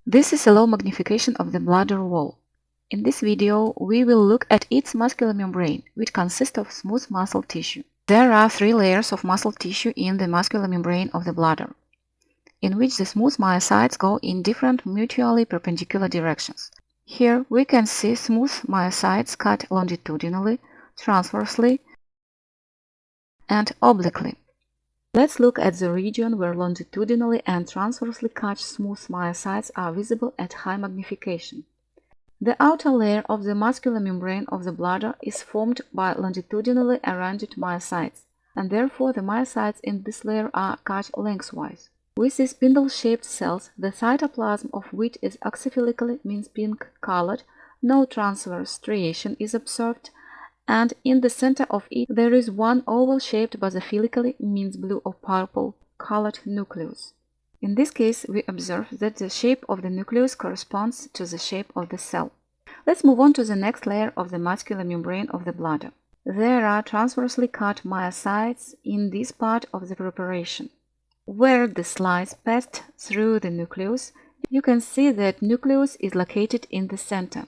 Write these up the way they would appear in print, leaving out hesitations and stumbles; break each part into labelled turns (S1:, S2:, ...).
S1: This is a low magnification of the bladder wall. In this video, we will look at its muscular membrane, which consists of smooth muscle tissue. There are 3 layers of muscle tissue in the muscular membrane of the bladder, in which the smooth myocytes go in different mutually perpendicular directions. Here we can see smooth myocytes cut longitudinally, transversely, and obliquely. Let's look at the region where longitudinally and transversely cut smooth myocytes are visible at high magnification. The outer layer of the muscular membrane of the bladder is formed by longitudinally arranged myocytes, and therefore the myocytes in this layer are cut lengthwise. With these spindle-shaped cells, the cytoplasm of which is oxyphilically, means pink-colored, no transverse striation is observed, and in the center of it there is one oval-shaped basophilically, means blue or purple, colored nucleus. In this case, we observe that the shape of the nucleus corresponds to the shape of the cell. Let's move on to the next layer of the muscular membrane of the bladder. There are transversely cut myocytes in this part of the preparation. Where the slice passed through the nucleus, you can see that nucleus is located in the center.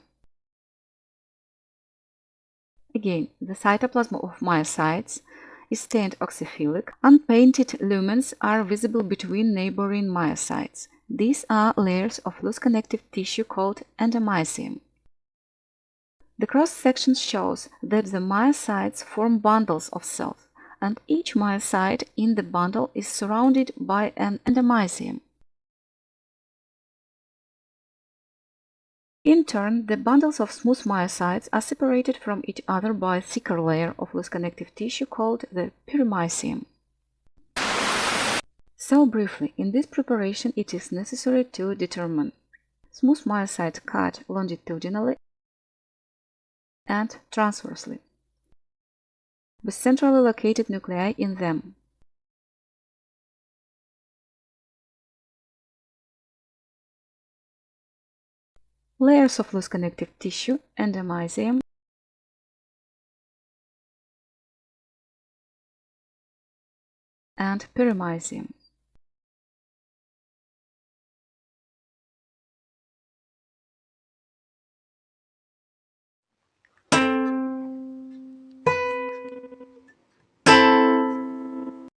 S1: Again, the cytoplasm of myocytes is stained oxyphilic. Unpainted lumens are visible between neighboring myocytes. These are layers of loose connective tissue called endomysium. The cross-section shows that the myocytes form bundles of cells, and each myocyte in the bundle is surrounded by an endomysium. In turn, the bundles of smooth myocytes are separated from each other by a thicker layer of loose connective tissue called the perimysium. So briefly, in this preparation it is necessary to determine smooth myocytes cut longitudinally and transversely, with centrally located nuclei in them. Layers of loose connective tissue, endomysium, and perimysium.